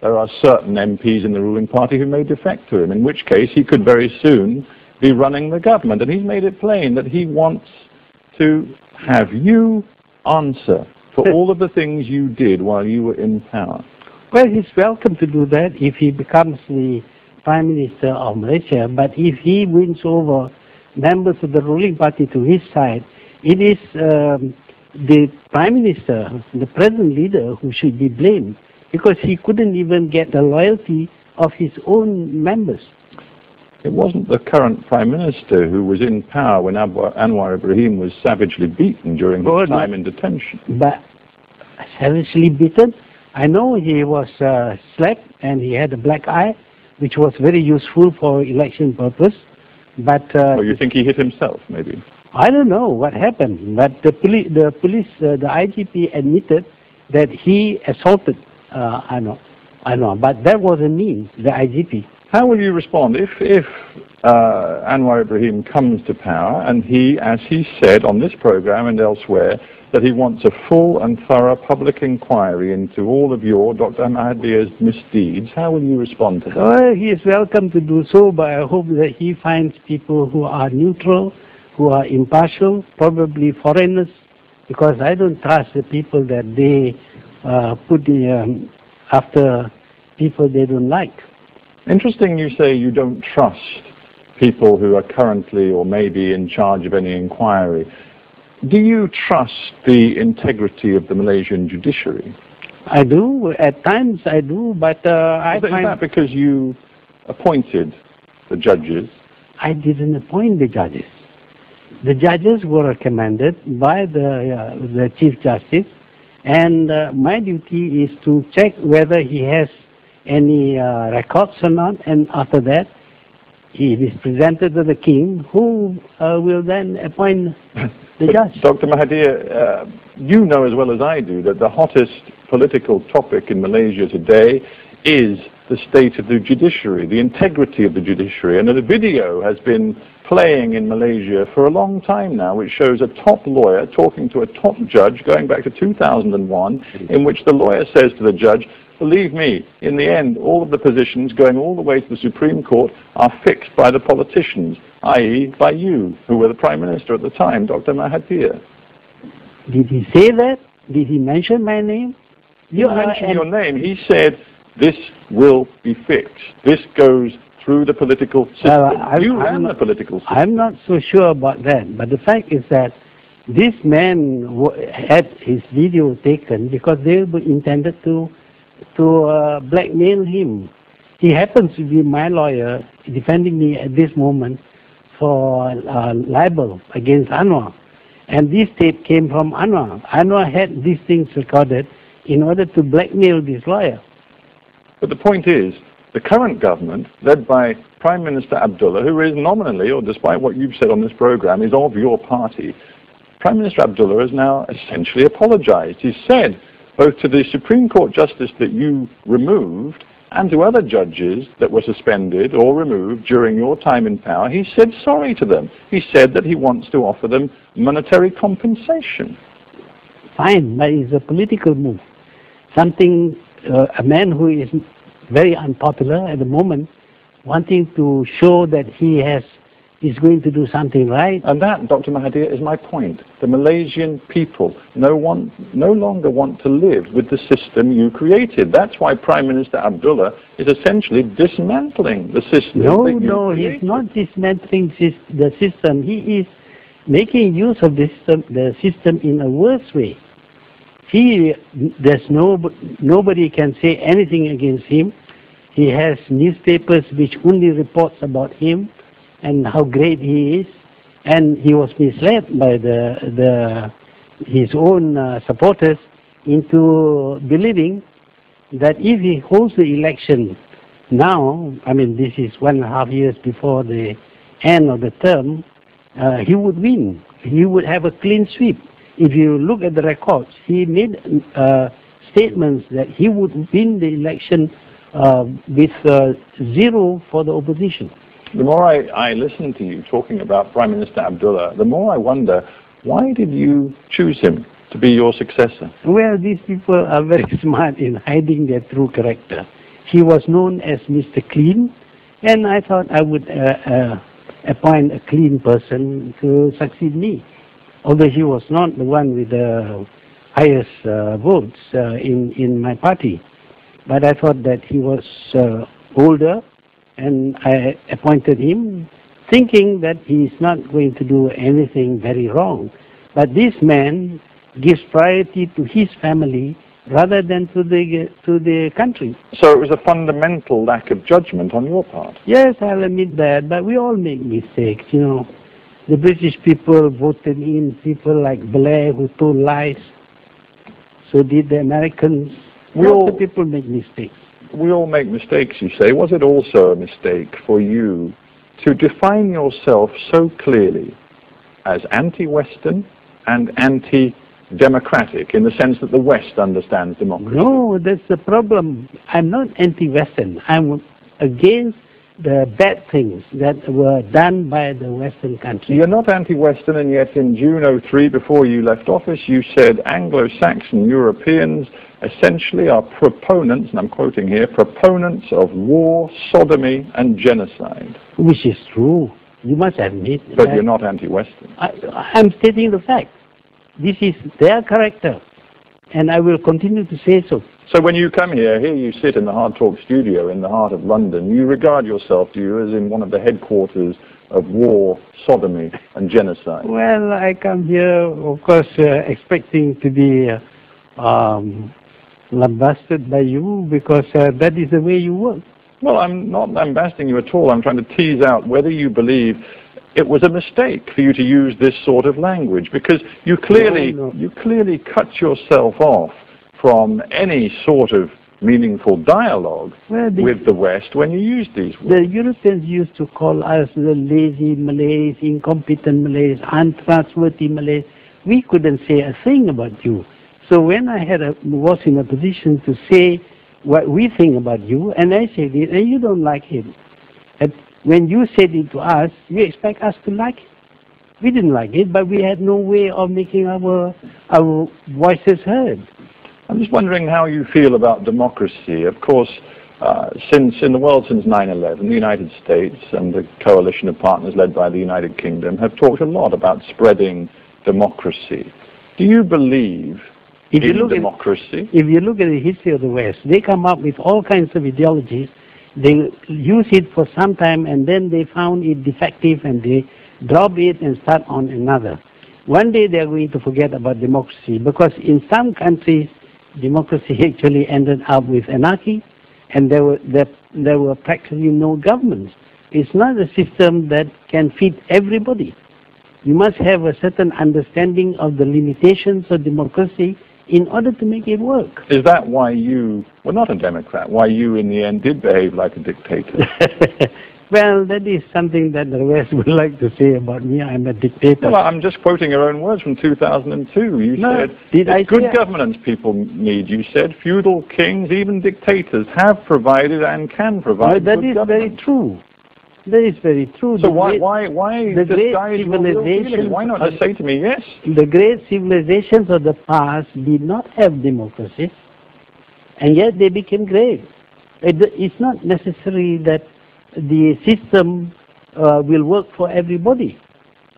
there are certain MPs in the ruling party who may defect to him, in which case he could very soon be running the government. And he's made it plain that he wants to have you answer for all of the things you did while you were in power. Well, he's welcome to do that if he becomes the Prime Minister of Malaysia, but if he wins over members of the ruling party to his side, it is the Prime Minister, the present leader, who should be blamed, because he couldn't even get the loyalty of his own members. It wasn't the current Prime Minister who was in power when Anwar Ibrahim was savagely beaten during his time in detention. But savagely beaten? I know he was slapped and he had a black eye, which was very useful for election purpose. But well, you think he hit himself, maybe? I don't know what happened, but the IGP admitted that he assaulted Anwar, but that wasn't me, the IGP. How will you respond if Anwar Ibrahim comes to power and he, as he said on this program and elsewhere, that he wants a full and thorough public inquiry into all of your, Dr. Mahathir's misdeeds? How will you respond to that? Well, he is welcome to do so, but I hope that he finds people who are neutral, who are impartial, probably foreigners, because I don't trust the people that they put after people they don't like. Interesting you say you don't trust people who are currently or maybe in charge of any inquiry. Do you trust the integrity of the Malaysian judiciary? I do. At times I do, but Is that because you appointed the judges? I didn't appoint the judges. The judges were recommended by the Chief Justice, and my duty is to check whether he has any records or not, and after that he is presented to the king, who will then appoint the judge. Dr. Mahathir, you know as well as I do that the hottest political topic in Malaysia today is the state of the judiciary, the integrity of the judiciary, and a video has been playing in Malaysia for a long time now, which shows a top lawyer talking to a top judge going back to 2001, in which the lawyer says to the judge, believe me, in the end, all of the positions going all the way to the Supreme Court are fixed by the politicians, i.e. by you, who were the Prime Minister at the time, Dr. Mahathir. Did he say that? Did he mention my name? You mentioned your name. He said, this will be fixed. This goes through the political system. You ran the political system. I'm not so sure about that, but the fact is that this man had his video taken because they were intended to blackmail him. He happens to be my lawyer defending me at this moment for libel against Anwar. And this tape came from Anwar. Anwar had these things recorded in order to blackmail this lawyer. But the point is, the current government, led by Prime Minister Abdullah, who is nominally, or despite what you've said on this program, is of your party, Prime Minister Abdullah has now essentially apologized. He said, both to the Supreme Court Justice that you removed and to other judges that were suspended or removed during your time in power, he said sorry to them. He said that he wants to offer them monetary compensation. Fine, but it's a political move. Something, a man who is very unpopular at the moment, wanting to show that he is going to do something right. And that, Dr. Mahathir, is my point. The Malaysian people no longer want to live with the system you created. That's why Prime Minister Abdullah is essentially dismantling the system. No, he's not dismantling the system. He is making use of the system in a worse way. Nobody can say anything against him. He has newspapers which only reports about him and how great he is, and he was misled by his own supporters into believing that if he holds the election now, I mean this is 1.5 years before the end of the term, he would win. He would have a clean sweep. If you look at the records, he made statements that he would win the election with 0 for the opposition. The more I listen to you talking about Prime Minister Abdullah, the more I wonder, why did you choose him to be your successor? Well, these people are very smart in hiding their true character. he was known as Mr. Clean, and I thought I would appoint a clean person to succeed me, although he was not the one with the highest votes in my party. But I thought that he was older, and I appointed him, thinking that he is not going to do anything very wrong. But this man gives priority to his family rather than to the country. So it was a fundamental lack of judgment on your part. Yes, I'll admit that, but we all make mistakes, you know. The British people voted in people like Blair who told lies. So did the Americans. Lots of people make mistakes. We all make mistakes, you say. Was it also a mistake for you to define yourself so clearly as anti-Western and anti-democratic, in the sense that the West understands democracy? No, that's the problem. I'm not anti-Western. I'm against the bad things that were done by the Western countries. You're not anti-Western, and yet in June '03, before you left office, you said Anglo-Saxon Europeans essentially are proponents, and I'm quoting here, proponents of war, sodomy, and genocide. Which is true. You must admit. But you're not anti-Western. I'm stating the fact. This is their character, and I will continue to say so. So when you come here you sit in the Hard Talk studio in the heart of London. You regard yourself, do you, as in one of the headquarters of war, sodomy, and genocide? Well, I come here, of course, expecting to be lambasted by you, because that is the way you work. Well, I'm not lambasting you at all. I'm trying to tease out whether you believe it was a mistake for you to use this sort of language, because you clearly cut yourself off from any sort of meaningful dialogue with the West when you use these words. The Europeans used to call us the lazy Malays, incompetent Malays, untrustworthy Malays. We couldn't say a thing about you. So when I was in a position to say what we think about you, and I said it, and you don't like it. And when you said it to us, you expect us to like it. We didn't like it, but we had no way of making our voices heard. I'm just wondering how you feel about democracy. Of course, in the world since 9/11, the United States and the coalition of partners led by the United Kingdom have talked a lot about spreading democracy. Do you believe in democracy? If you look at the history of the West, they come up with all kinds of ideologies. They use it for some time, and then they found it defective, and they drop it and start on another. One day they are going to forget about democracy, because in some countries, democracy actually ended up with anarchy, and there were practically no governments. It's not a system that can fit everybody. You must have a certain understanding of the limitations of democracy in order to make it work. Is that why you were not a Democrat? Why you, in the end, did behave like a dictator? Well, that is something that the West would like to say about me. I'm a dictator. Well, I'm just quoting your own words from 2002. You said it's good governance people need. You said feudal kings, even dictators, have provided and can provide that is very true. That is very true. So why disguise your real feelings? Why not just say to me, yes? The great civilizations of the past did not have democracy, and yet they became great. It's not necessary that the system will work for everybody.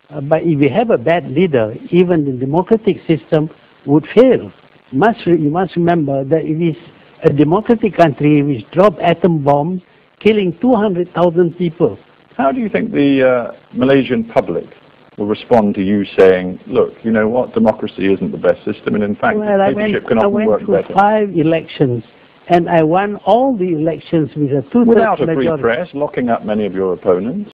But if we have a bad leader, even the democratic system would fail. You must remember that it is a democratic country which dropped atom bombs, killing 200,000 people. How do you think the Malaysian public will respond to you saying, look, you know what, democracy isn't the best system, and in fact, dictatorship can often work better? I went through 5 elections, and I won all the elections with a 2/3 majority. Without a free press, locking up many of your opponents.